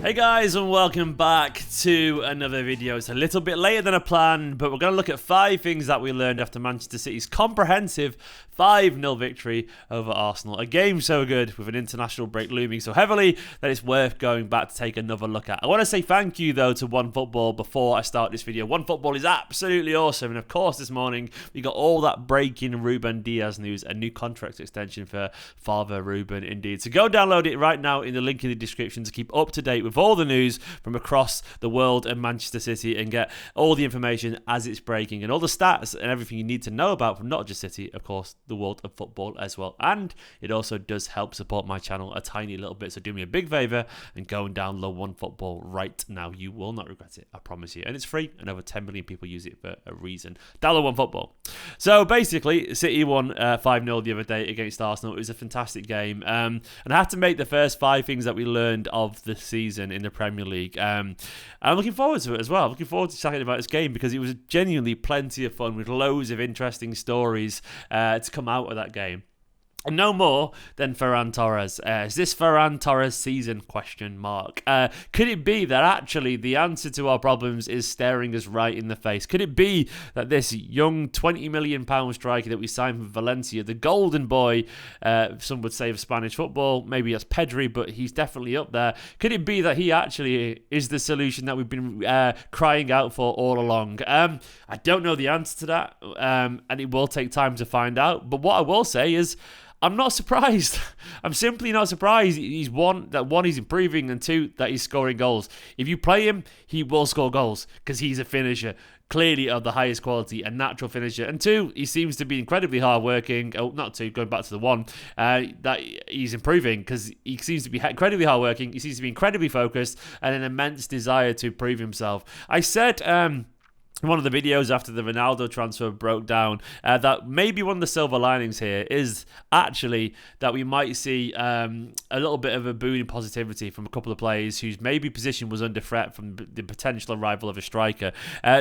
Hey guys, and welcome back to another video. It's a little bit later than I planned, but we're going to look at 5 things that we learned after Manchester City's comprehensive 5-0 victory over Arsenal. A game so good with an international break looming so heavily that it's worth going back to take another look at. I want to say thank you though to OneFootball before I start this video. OneFootball is absolutely awesome, and of course this morning we got all that breaking Ruben Diaz news, a new contract extension for Father Ruben indeed. So go download it right now in the link in the description to keep up to date with all the news from across the world and Manchester City and get all the information as it's breaking and all the stats and everything you need to know about from not just City, of course, the world of football as well. And it also does help support my channel a tiny little bit, so do me a big favour and go and download OneFootball right now. You will not regret it, I promise you. And it's free, and over 10 million people use it for a reason. Download OneFootball. So basically, City won 5-0 the other day against Arsenal. It was a fantastic game, and I have to make the first 5 things that we learned of the season in the Premier League. I'm looking forward to it as well. I'm looking forward to chatting about this game because it was genuinely plenty of fun with loads of interesting stories to come out of that game. And no more than Ferran Torres. Is this Ferran Torres season? Question mark. Could it be that actually the answer to our problems is staring us right in the face? Could it be that this young £20 million striker that we signed from Valencia, the golden boy, some would say of Spanish football, maybe that's Pedri, but he's definitely up there. Could it be that he actually is the solution that we've been crying out for all along? I don't know the answer to that, and it will take time to find out. But what I will say is, I'm not surprised. I'm simply not surprised. He's he's improving, and 2, that he's scoring goals. If you play him, he will score goals because he's a finisher, clearly of the highest quality, a natural finisher. And 2, he seems to be incredibly hardworking. Oh, not 2, going back to the 1, that he's improving because he seems to be incredibly hardworking. He seems to be incredibly focused and an immense desire to prove himself. I said, in one of the videos after the Ronaldo transfer broke down, that maybe one of the silver linings here is actually that we might see a little bit of a boon in positivity from a couple of players whose maybe position was under threat from the potential arrival of a striker.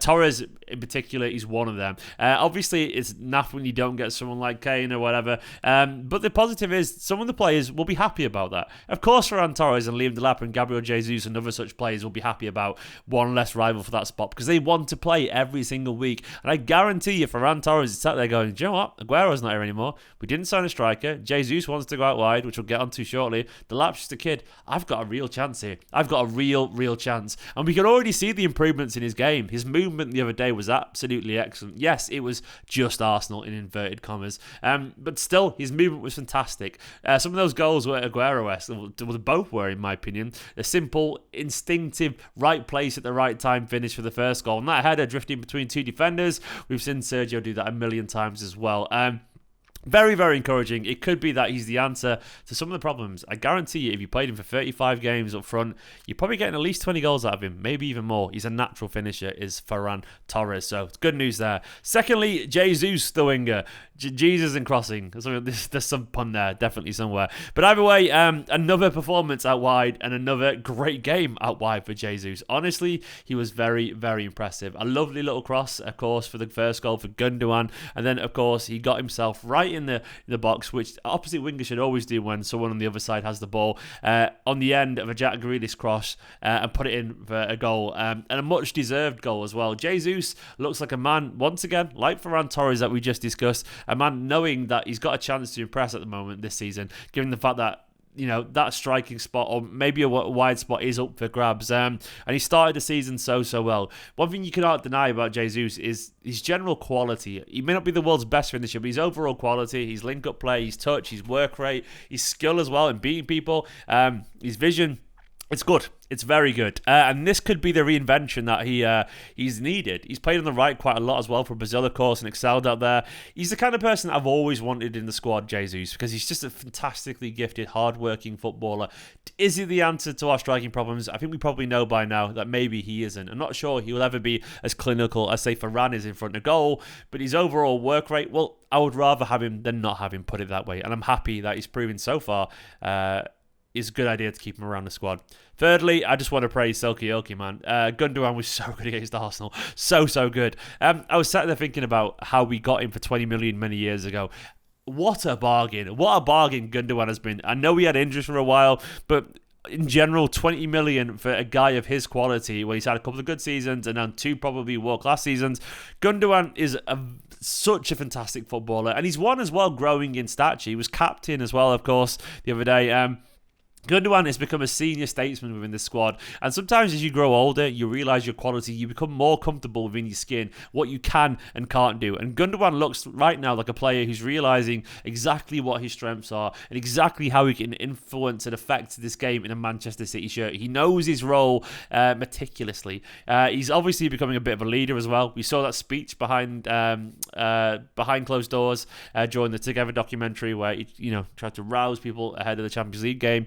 Torres in particular is one of them. Obviously it's naff when you don't get someone like Kane or whatever, but the positive is some of the players will be happy about that. Of course Ferran Torres and Liam Delap and Gabriel Jesus and other such players will be happy about one less rival for that spot because they want to play every single week. And I guarantee you Ferran Torres is sat there going, do you know what? Aguero's not here anymore. We didn't sign a striker. Jesus wants to go out wide, which we'll get onto shortly. Delap's just a kid. I've got a real chance here. I've got a real chance. And we can already see the improvements in his game. His movement the other day was absolutely excellent. Yes, it was just Arsenal in inverted commas. But still, his movement was fantastic. Some of those goals were Aguero-esque. Well, both were, in my opinion. A simple, instinctive, right place at the right time finish for the first goal. And that header drifting between 2 defenders. We've seen Sergio do that a million times as well. Very, very encouraging. It could be that he's the answer to some of the problems. I guarantee you, if you played him for 35 games up front, you're probably getting at least 20 goals out of him, maybe even more. He's a natural finisher, is Ferran Torres. So it's good news there. Secondly, Jesus the winger. Jesus and crossing. There's some pun there, definitely somewhere. But either way, another performance out wide and another great game out wide for Jesus. Honestly, he was very, very impressive. A lovely little cross, of course, for the first goal for Gundogan. And then, of course, he got himself right in the box, which opposite winger should always do when someone on the other side has the ball, on the end of a Jack Grealish cross, and put it in for a goal, and a much deserved goal as well. Jesus looks like a man, once again, like Ferran Torres that we just discussed, a man knowing that he's got a chance to impress at the moment this season, given the fact that, you know, that striking spot or maybe a wide spot is up for grabs. And he started the season so well. One thing you cannot deny about Jesus is his general quality. He may not be the world's best finisher, but his overall quality, his link-up play, his touch, his work rate, his skill as well in beating people, his vision, it's good. It's very good. And this could be the reinvention that he's needed. He's played on the right quite a lot as well for Brazil, of course, and excelled out there. He's the kind of person I've always wanted in the squad, Jesus, because he's just a fantastically gifted, hard-working footballer. Is he the answer to our striking problems? I think we probably know by now that maybe he isn't. I'm not sure he will ever be as clinical as, say, Ferran is in front of goal, but his overall work rate, well, I would rather have him than not have him, put it that way. And I'm happy that he's proven so far it's a good idea to keep him around the squad. Thirdly, I just want to praise Ilkay, man. Gundogan was so good against Arsenal. So good. I was sat there thinking about how we got him for 20 million many years ago. What a bargain. What a bargain Gundogan has been. I know he had injuries for a while, but in general, 20 million for a guy of his quality when he's had a couple of good seasons and then 2 probably world-class seasons. Gundogan is such a fantastic footballer, and he's one as well growing in stature. He was captain as well, of course, the other day. Gundogan has become a senior statesman within the squad, and sometimes as you grow older, you realise your quality, you become more comfortable within your skin, what you can and can't do. And Gundogan looks right now like a player who's realising exactly what his strengths are and exactly how he can influence and affect this game in a Manchester City shirt. He knows his role meticulously. He's obviously becoming a bit of a leader as well. We saw that speech behind closed doors during the Together documentary where he tried to rouse people ahead of the Champions League game.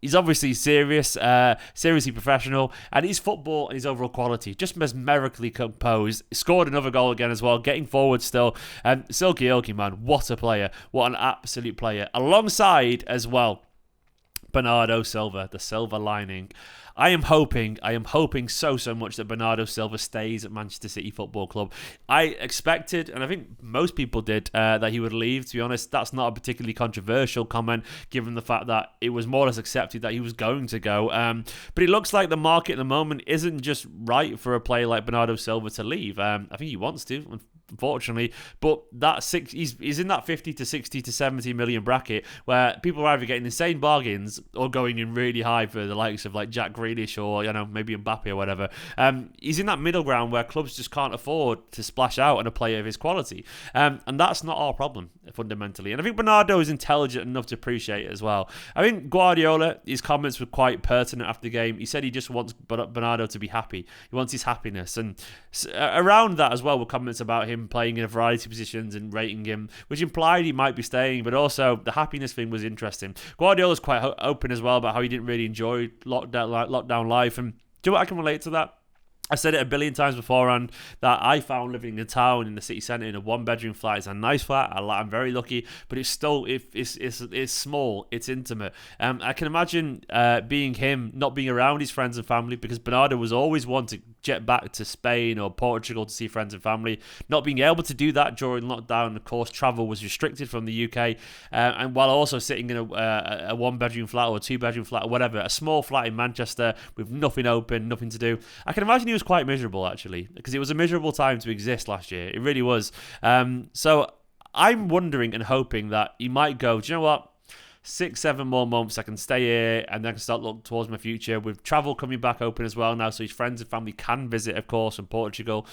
He's obviously seriously professional, and his football and his overall quality just mesmerically composed. Scored another goal again as well, getting forward still. Ilkay, man, what a player. What an absolute player. Alongside as well, Bernardo Silva, the silver lining. I am hoping so much that Bernardo Silva stays at Manchester City Football Club. I expected, and I think most people did, that he would leave. To be honest, that's not a particularly controversial comment, given the fact that it was more or less accepted that he was going to go. But it looks like the market at the moment isn't just right for a player like Bernardo Silva to leave. I think he wants to, unfortunately, but he's in that 50 to 60 to 70 million bracket where people are either getting insane bargains or going in really high for the likes of like Jack Grealish or maybe Mbappe or whatever. He's in that middle ground where clubs just can't afford to splash out on a player of his quality, and that's not our problem fundamentally. And I think Bernardo is intelligent enough to appreciate it as well. I think Guardiola, his comments were quite pertinent after the game. He said he just wants Bernardo to be happy. He wants his happiness, and around that as well were comments about him playing in a variety of positions and rating him, which implied he might be staying, but also the happiness thing was interesting. Guardiola's quite open as well about how he didn't really enjoy lockdown life, and do you know what, I can relate to that. I said it a billion times beforehand that I found living in town in the city centre in a 1-bedroom flat is a nice flat. I'm very lucky, but it's still it's small, it's intimate. I can imagine being him, not being around his friends and family, because Bernardo was always one to jet back to Spain or Portugal to see friends and family. Not being able to do that during lockdown, of course, travel was restricted from the UK, and while also sitting in a 1-bedroom flat or a 2-bedroom flat or whatever, a small flat in Manchester with nothing open, nothing to do. I can imagine he was quite miserable actually, because it was a miserable time to exist last year. It really was. So I'm wondering and hoping that he might go, do you know what? 6-7 more months I can stay here and then I can start looking towards my future, with travel coming back open as well now, so his friends and family can visit, of course, in Portugal.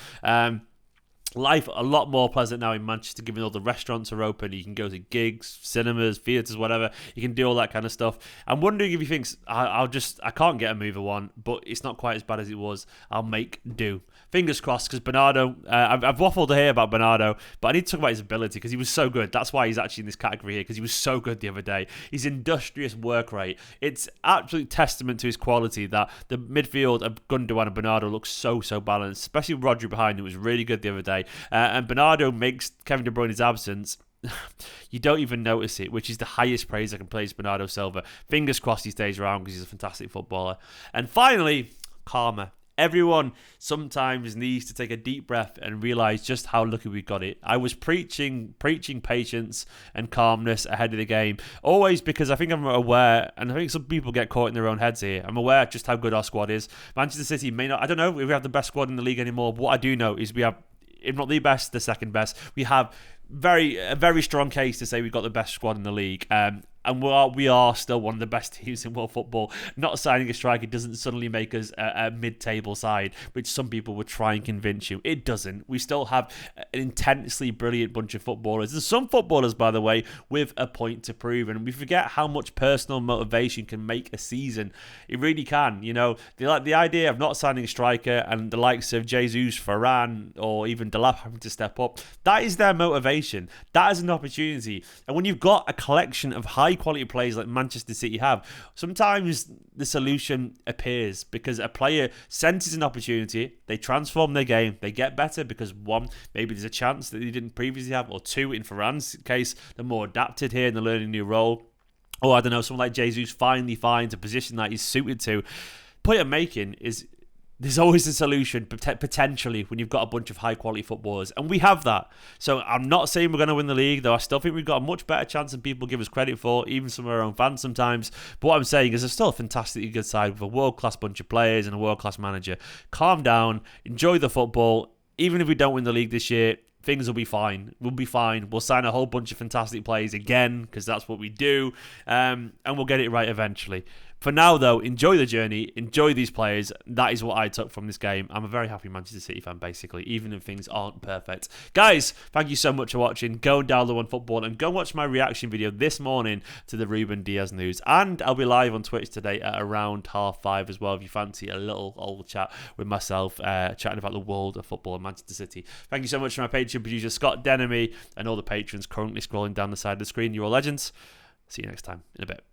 Life a lot more pleasant now in Manchester, given all the restaurants are open. You can go to gigs, cinemas, theatres, whatever. You can do all that kind of stuff. I'm wondering if he thinks, I can't get a mover one, but it's not quite as bad as it was. I'll make do. Fingers crossed, because Bernardo, I've waffled here about Bernardo, but I need to talk about his ability, because he was so good. That's why he's actually in this category here, because he was so good the other day. His industrious work rate. It's absolute testament to his quality that the midfield of Gundogan and Bernardo looks so balanced, especially Rodri behind, who was really good the other day. And Bernardo makes Kevin De Bruyne's absence, you don't even notice it, which is the highest praise I can praise Bernardo Silva. Fingers crossed he stays around, because he's a fantastic footballer. And finally, karma. Everyone sometimes needs to take a deep breath and realise just how lucky we got it. I was preaching patience and calmness ahead of the game, always because I think I'm aware, and I think some people get caught in their own heads here. I'm aware just how good our squad is. Manchester City may not, I don't know if we have the best squad in the league anymore, but what I do know is we have, if not the best, the second best. We have a very strong case to say we've got the best squad in the league. And we are still one of the best teams in world football. Not signing a striker doesn't suddenly make us a mid-table side, which some people would try and convince you. It doesn't. We still have an intensely brilliant bunch of footballers. There's some footballers, by the way, with a point to prove. And we forget how much personal motivation can make a season. It really can. The idea of not signing a striker and the likes of Jesus, Ferran, or even Delap having to step up, that is their motivation. That is an opportunity. And when you've got a collection of high-quality players like Manchester City have, sometimes the solution appears because a player senses an opportunity, they transform their game, they get better because, one, maybe there's a chance that they didn't previously have, or two, in Ferran's case, they're more adapted here and they're learning a new role. Or, I don't know, someone like Jesus finally finds a position that he's suited to. Point I'm making is There's always a solution, potentially, when you've got a bunch of high-quality footballers. And we have that. So I'm not saying we're going to win the league, though I still think we've got a much better chance than people give us credit for, even some of our own fans sometimes. But what I'm saying is there's still a fantastically good side with a world-class bunch of players and a world-class manager. Calm down, enjoy the football. Even if we don't win the league this year, things will be fine. We'll be fine. We'll sign a whole bunch of fantastic players again, because that's what we do. And we'll get it right eventually. For now, though, enjoy the journey. Enjoy these players. That is what I took from this game. I'm a very happy Manchester City fan, basically, even if things aren't perfect. Guys, thank you so much for watching. Go and download OneFootball and go watch my reaction video this morning to the Ruben Diaz news. And I'll be live on Twitch today at around 5:30 as well, if you fancy a little old chat with myself, chatting about the world of football in Manchester City. Thank you so much to my Patreon producer, Scott Denemy, and all the patrons currently scrolling down the side of the screen. You're all legends. See you next time in a bit.